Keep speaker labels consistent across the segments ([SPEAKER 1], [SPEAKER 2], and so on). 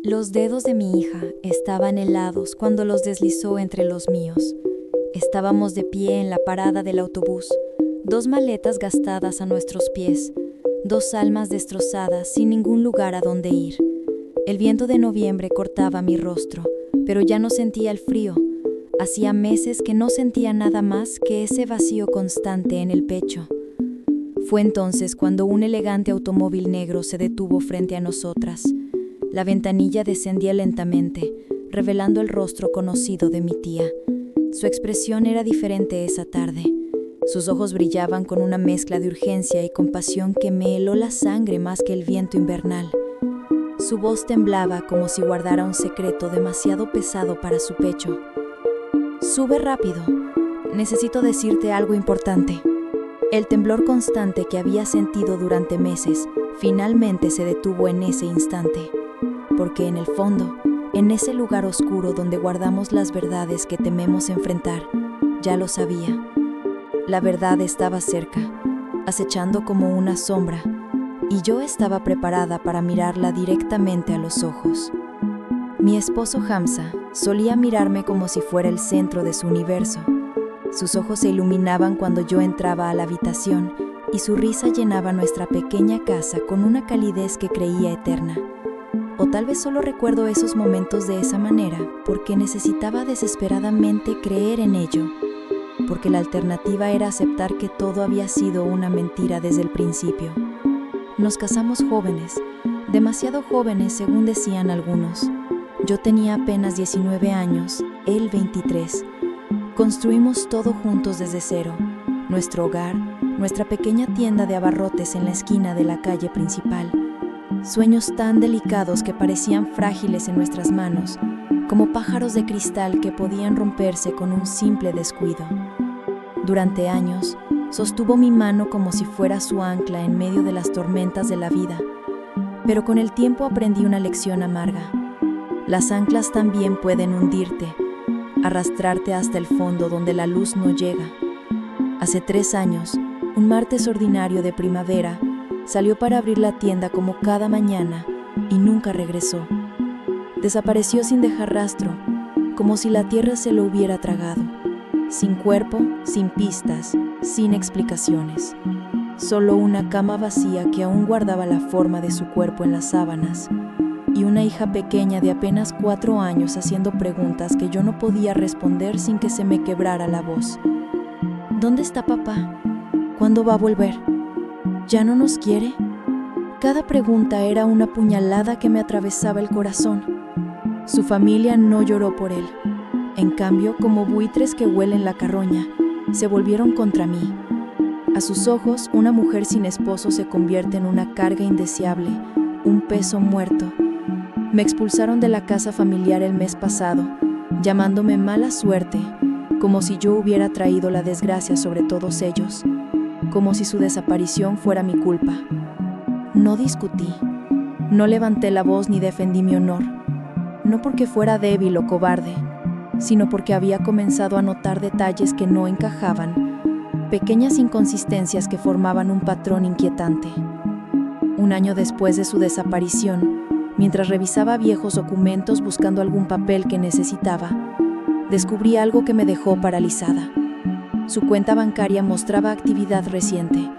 [SPEAKER 1] Los dedos de mi hija estaban helados cuando los deslizó entre los míos. Estábamos de pie en la parada del autobús, dos maletas gastadas a nuestros pies, dos almas destrozadas sin ningún lugar a donde ir. El viento de noviembre cortaba mi rostro, pero ya no sentía el frío. Hacía meses que no sentía nada más que ese vacío constante en el pecho. Fue entonces cuando un elegante automóvil negro se detuvo frente a nosotras. La ventanilla descendía lentamente, revelando el rostro conocido de mi tía. Su expresión era diferente esa tarde. Sus ojos brillaban con una mezcla de urgencia y compasión que me heló la sangre más que el viento invernal. Su voz temblaba como si guardara un secreto demasiado pesado para su pecho. «Sube rápido. Necesito decirte algo importante». El temblor constante que había sentido durante meses finalmente se detuvo en ese instante, porque en el fondo, en ese lugar oscuro donde guardamos las verdades que tememos enfrentar, ya lo sabía. La verdad estaba cerca, acechando como una sombra, y yo estaba preparada para mirarla directamente a los ojos. Mi esposo Hamza solía mirarme como si fuera el centro de su universo. Sus ojos se iluminaban cuando yo entraba a la habitación y su risa llenaba nuestra pequeña casa con una calidez que creía eterna. O tal vez solo recuerdo esos momentos de esa manera porque necesitaba desesperadamente creer en ello, porque la alternativa era aceptar que todo había sido una mentira desde el principio. Nos casamos jóvenes, demasiado jóvenes según decían algunos. Yo tenía apenas 19 años, él 23. Construimos todo juntos desde cero, nuestro hogar, nuestra pequeña tienda de abarrotes en la esquina de la calle principal. Sueños tan delicados que parecían frágiles en nuestras manos, como pájaros de cristal que podían romperse con un simple descuido. Durante años, sostuvo mi mano como si fuera su ancla en medio de las tormentas de la vida, pero con el tiempo aprendí una lección amarga. Las anclas también pueden hundirte, arrastrarte hasta el fondo donde la luz no llega. Hace 3 años, un martes ordinario de primavera, salió para abrir la tienda como cada mañana y nunca regresó. Desapareció sin dejar rastro, como si la tierra se lo hubiera tragado. Sin cuerpo, sin pistas, sin explicaciones. Solo una cama vacía que aún guardaba la forma de su cuerpo en las sábanas. Y una hija pequeña de apenas 4 años haciendo preguntas que yo no podía responder sin que se me quebrara la voz. ¿Dónde está papá? ¿Cuándo va a volver? ¿Ya no nos quiere? Cada pregunta era una puñalada que me atravesaba el corazón. Su familia no lloró por él. En cambio, como buitres que huelen la carroña, se volvieron contra mí. A sus ojos, una mujer sin esposo se convierte en una carga indeseable, un peso muerto. Me expulsaron de la casa familiar el mes pasado, llamándome mala suerte, como si yo hubiera traído la desgracia sobre todos ellos, como si su desaparición fuera mi culpa. No discutí, no levanté la voz ni defendí mi honor, no porque fuera débil o cobarde, sino porque había comenzado a notar detalles que no encajaban, pequeñas inconsistencias que formaban un patrón inquietante. Un año después de su desaparición, mientras revisaba viejos documentos buscando algún papel que necesitaba, descubrí algo que me dejó paralizada. Su cuenta bancaria mostraba actividad reciente.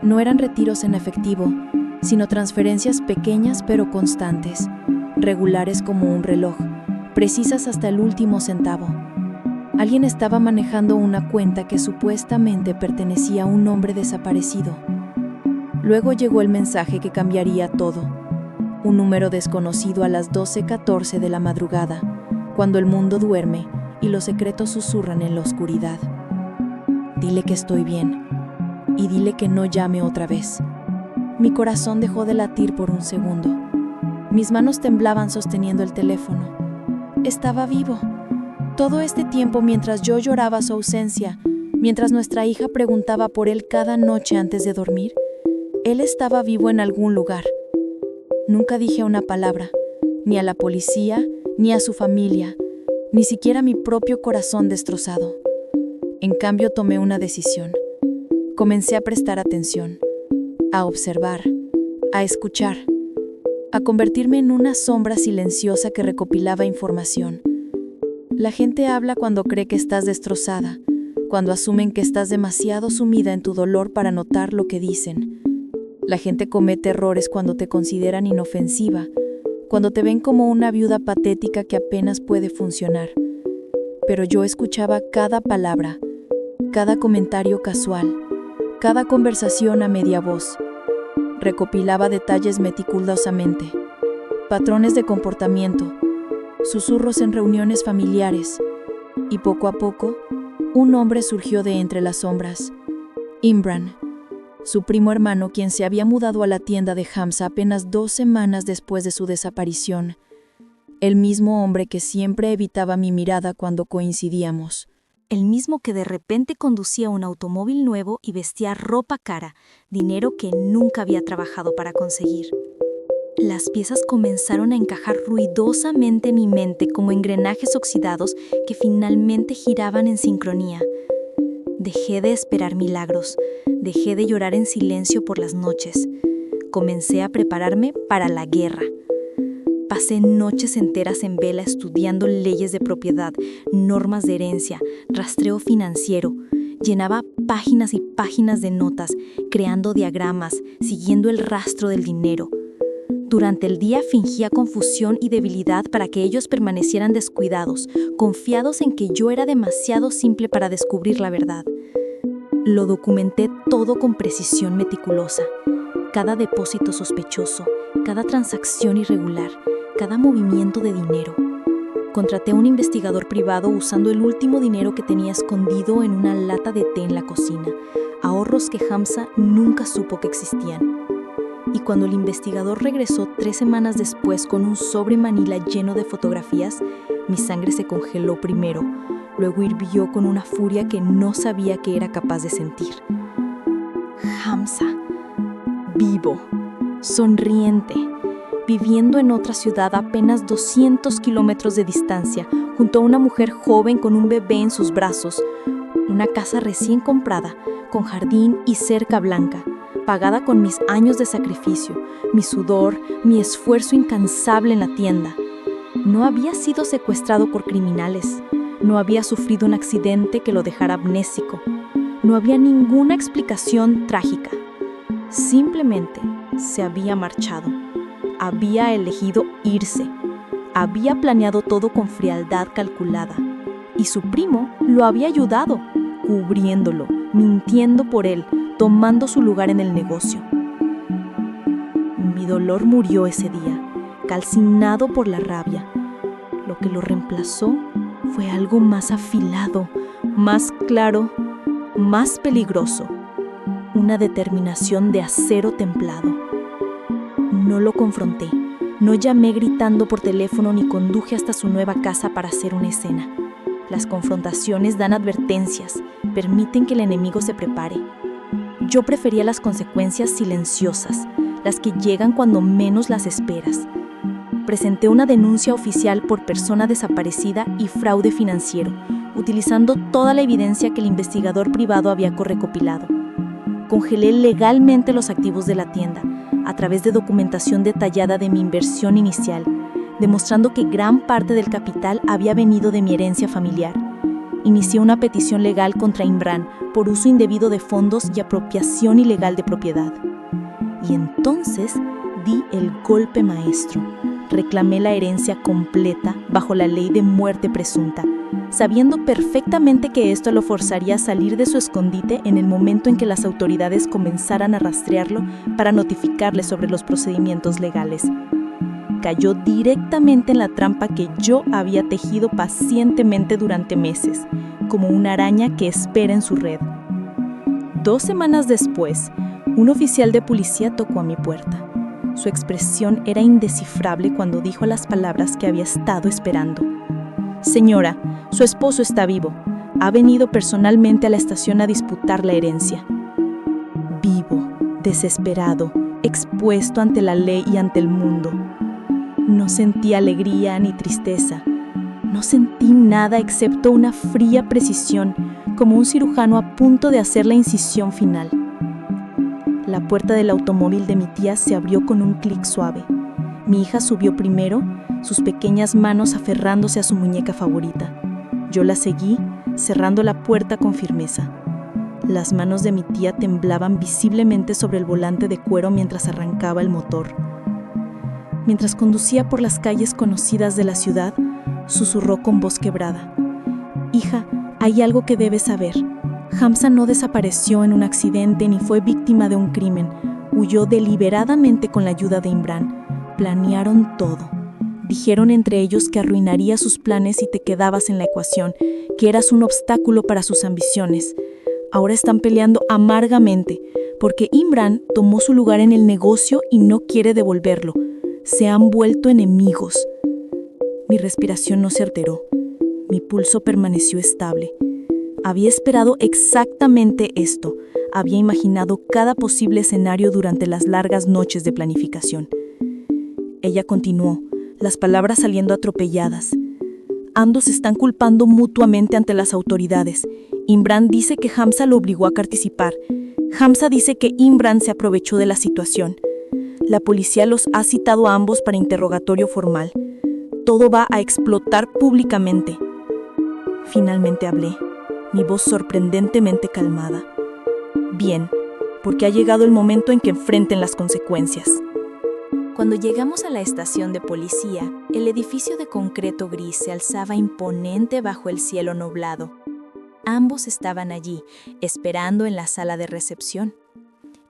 [SPEAKER 1] No eran retiros en efectivo, sino transferencias pequeñas pero constantes, regulares como un reloj, precisas hasta el último centavo. Alguien estaba manejando una cuenta que supuestamente pertenecía a un hombre desaparecido. Luego llegó el mensaje que cambiaría todo. Un número desconocido a las 12:14 de la madrugada, cuando el mundo duerme y los secretos susurran en la oscuridad. Dile que estoy bien, y dile que no llame otra vez. Mi corazón dejó de latir por un segundo. Mis manos temblaban sosteniendo el teléfono. Estaba vivo. Todo este tiempo mientras yo lloraba su ausencia, mientras nuestra hija preguntaba por él cada noche antes de dormir, él estaba vivo en algún lugar. Nunca dije una palabra, ni a la policía, ni a su familia, ni siquiera a mi propio corazón destrozado. En cambio, tomé una decisión. Comencé a prestar atención, a observar, a escuchar.
[SPEAKER 2] a convertirme en una sombra silenciosa que recopilaba información. La gente habla cuando cree que estás destrozada, cuando asumen que estás demasiado sumida en tu dolor para notar lo que dicen. La gente comete errores cuando te consideran inofensiva, cuando te ven como una viuda patética que apenas puede funcionar. Pero yo escuchaba cada palabra, cada comentario casual, cada conversación a media voz. Recopilaba detalles meticulosamente, patrones de comportamiento, susurros en reuniones familiares, y poco a poco, un hombre surgió de entre las sombras. Imran, su primo hermano, quien se había mudado a la tienda de Hamza apenas 2 semanas después de su desaparición. El mismo hombre que siempre evitaba mi mirada cuando coincidíamos.
[SPEAKER 1] El mismo que de repente conducía un automóvil nuevo y vestía ropa cara, dinero que nunca había trabajado para conseguir. Las piezas comenzaron a encajar ruidosamente en mi mente como engranajes oxidados que finalmente giraban en sincronía. Dejé de esperar milagros, dejé de llorar en silencio por las noches. Comencé a prepararme para la guerra. Pasé noches enteras en vela estudiando leyes de propiedad, normas de herencia, rastreo financiero. Llenaba páginas y páginas de notas, creando diagramas, siguiendo el rastro del dinero. Durante el día fingía confusión y debilidad para que ellos permanecieran descuidados, confiados en que yo era demasiado simple para descubrir la verdad. Lo documenté todo con precisión meticulosa. Cada depósito sospechoso, cada transacción irregular, cada movimiento de dinero. Contraté a un investigador privado usando el último dinero que tenía escondido en una lata de té en la cocina, ahorros que Hamza nunca supo que existían. Y cuando el investigador regresó 3 semanas después con un sobre manila lleno de fotografías, mi sangre se congeló primero, luego hirvió con una furia que no sabía que era capaz de sentir. Hamza, vivo, sonriente, viviendo en otra ciudad a apenas 200 kilómetros de distancia, junto a una mujer joven con un bebé en sus brazos, una casa recién comprada, con jardín y cerca blanca, pagada con mis años de sacrificio, mi sudor, mi esfuerzo incansable en la tienda. No había sido secuestrado por criminales, no había sufrido un accidente que lo dejara amnésico, no había ninguna explicación trágica. Simplemente se había marchado, había elegido irse, había planeado todo con frialdad calculada, y su primo lo había ayudado, cubriéndolo, mintiendo por él, tomando su lugar en el negocio. Mi dolor murió ese día, calcinado por la rabia. Lo que lo reemplazó fue algo más afilado, más claro, más peligroso. Una determinación de acero templado. No lo confronté, no llamé gritando por teléfono ni conduje hasta su nueva casa para hacer una escena. Las confrontaciones dan advertencias, permiten que el enemigo se prepare. Yo prefería las consecuencias silenciosas, las que llegan cuando menos las esperas. Presenté una denuncia oficial por persona desaparecida y fraude financiero, utilizando toda la evidencia que el investigador privado había recopilado. Congelé legalmente los activos de la tienda, a través de documentación detallada de mi inversión inicial, demostrando que gran parte del capital había venido de mi herencia familiar. Inicié una petición legal contra Imran por uso indebido de fondos y apropiación ilegal de propiedad. Y entonces di el golpe maestro. Reclamé la herencia completa bajo la ley de muerte presunta, sabiendo perfectamente que esto lo forzaría a salir de su escondite en el momento en que las autoridades comenzaran a rastrearlo para notificarle sobre los procedimientos legales. Cayó directamente en la trampa que yo había tejido pacientemente durante meses, como una araña que espera en su red. 2 semanas después, un oficial de policía tocó a mi puerta. Su expresión era indescifrable cuando dijo las palabras que había estado esperando. «Señora, su esposo está vivo. Ha venido personalmente a la estación a disputar la herencia». Vivo, desesperado, expuesto ante la ley y ante el mundo. No sentí alegría ni tristeza. No sentí nada excepto una fría precisión, como un cirujano a punto de hacer la incisión final. La puerta del automóvil de mi tía se abrió con un clic suave.
[SPEAKER 2] Mi hija subió primero, sus pequeñas manos aferrándose a su muñeca favorita. Yo la seguí, cerrando la puerta con firmeza. Las manos de mi tía temblaban visiblemente sobre el volante de cuero mientras arrancaba el motor. Mientras conducía por las calles conocidas de la ciudad, susurró con voz quebrada: «Hija, hay algo que debes saber. Hamza no desapareció en un accidente ni fue víctima de un crimen. Huyó deliberadamente con la ayuda de Imran. Planearon todo. Dijeron entre ellos que arruinaría sus planes si te quedabas en la ecuación, que eras un obstáculo para sus ambiciones. Ahora están peleando amargamente, porque Imran tomó su lugar en el negocio y no quiere devolverlo. Se han vuelto enemigos». Mi respiración no se alteró. Mi pulso permaneció estable. Había esperado exactamente esto. Había imaginado cada posible escenario durante las largas noches de planificación. Ella continuó, las palabras saliendo atropelladas. «Ambos se están culpando mutuamente ante las autoridades. Imran dice que Hamza lo obligó a participar. Hamza dice que Imran se aprovechó de la situación. La policía los ha citado a ambos para interrogatorio formal. Todo va a explotar públicamente». Finalmente hablé, mi voz sorprendentemente calmada. «Bien, porque ha llegado el momento en que enfrenten las consecuencias». Cuando llegamos a la estación de policía, el edificio de concreto gris se alzaba imponente bajo el cielo nublado. Ambos estaban allí, esperando en la sala de recepción.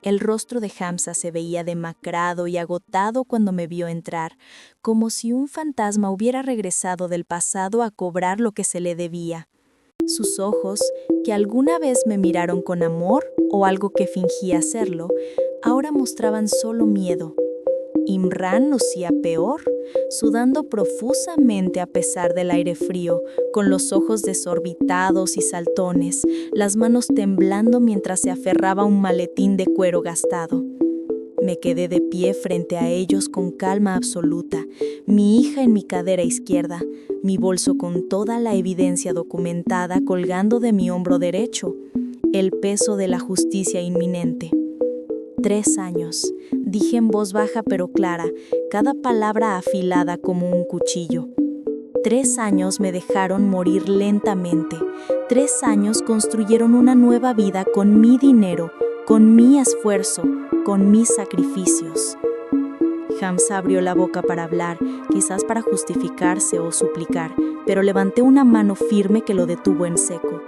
[SPEAKER 2] El rostro de Hamza se veía demacrado y agotado cuando me vio entrar, como si un fantasma hubiera regresado del pasado a cobrar lo que se le debía. Sus ojos, que alguna vez me miraron con amor o algo que fingía serlo, ahora mostraban solo miedo. Imran lucía peor, sudando profusamente a pesar del aire frío, con los ojos desorbitados y saltones, las manos temblando mientras se aferraba a un maletín de cuero gastado. Me quedé de pie frente a ellos con calma absoluta, mi hija en mi cadera izquierda, mi bolso con toda la evidencia documentada colgando de mi hombro derecho, el peso de la justicia inminente. 3 años, dije en voz baja pero clara, cada palabra afilada como un cuchillo. 3 años me dejaron morir lentamente. 3 años construyeron una nueva vida con mi dinero, con mi esfuerzo, con mis sacrificios. Hamza abrió la boca para hablar, quizás para justificarse o suplicar, pero levanté una mano firme que lo detuvo en seco.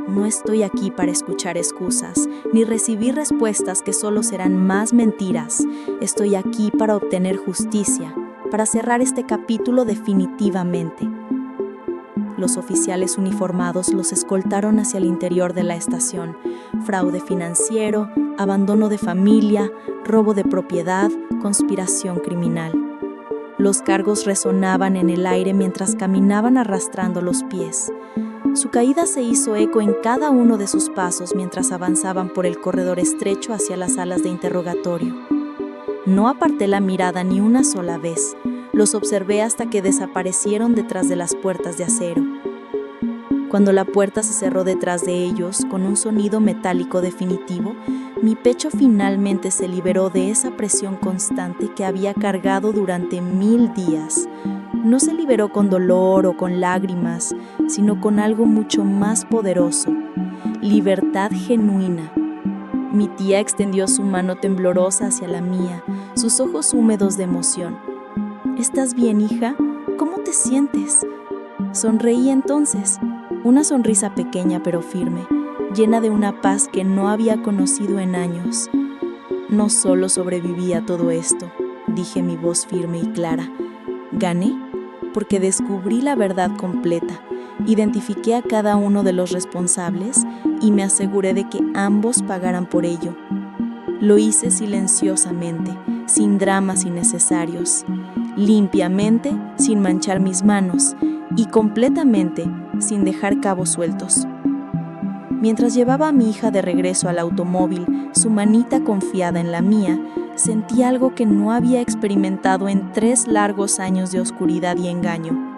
[SPEAKER 2] No estoy aquí para escuchar excusas, ni recibir respuestas que solo serán más mentiras. Estoy aquí para obtener justicia, para cerrar este capítulo definitivamente. Los oficiales uniformados los escoltaron hacia el interior de la estación. Fraude financiero, abandono de familia, robo de propiedad, conspiración criminal. Los cargos resonaban en el aire mientras caminaban arrastrando los pies. Su caída se hizo eco en cada uno de sus pasos mientras avanzaban por el corredor estrecho hacia las salas de interrogatorio. No aparté la mirada ni una sola vez. Los observé hasta que desaparecieron detrás de las puertas de acero. Cuando la puerta se cerró detrás de ellos con un sonido metálico definitivo, mi pecho finalmente se liberó de esa presión constante que había cargado durante 1000 días. No se liberó con dolor o con lágrimas, sino con algo mucho más poderoso: libertad genuina. Mi tía extendió su mano temblorosa hacia la mía, sus ojos húmedos de emoción. «¿Estás bien, hija? ¿Cómo te sientes?» Sonreí entonces, una sonrisa pequeña pero firme, llena de una paz que no había conocido en años. «No solo sobreviví a todo esto», dije mi voz firme y clara. «Gané porque descubrí la verdad completa, identifiqué a cada uno de los responsables y me aseguré de que ambos pagaran por ello. Lo hice silenciosamente, sin dramas innecesarios, limpiamente, sin manchar mis manos y completamente, sin dejar cabos sueltos». Mientras llevaba a mi hija de regreso al automóvil, su manita confiada en la mía, sentí algo que no había experimentado en 3 largos años de oscuridad y engaño: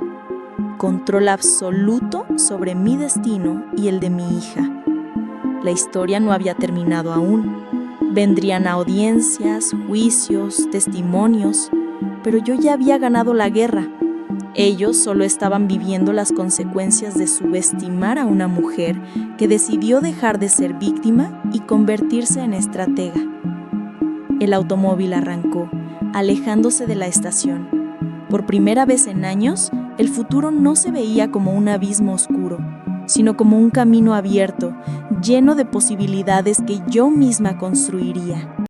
[SPEAKER 2] control absoluto sobre mi destino y el de mi hija. La historia no había terminado aún. Vendrían audiencias, juicios, testimonios. pero yo ya había ganado la guerra. Ellos solo estaban viviendo las consecuencias de subestimar a una mujer que decidió dejar de ser víctima y convertirse en estratega. El automóvil arrancó, alejándose de la estación. Por primera vez en años, el futuro no se veía como un abismo oscuro, sino como un camino abierto, lleno de posibilidades que yo misma construiría.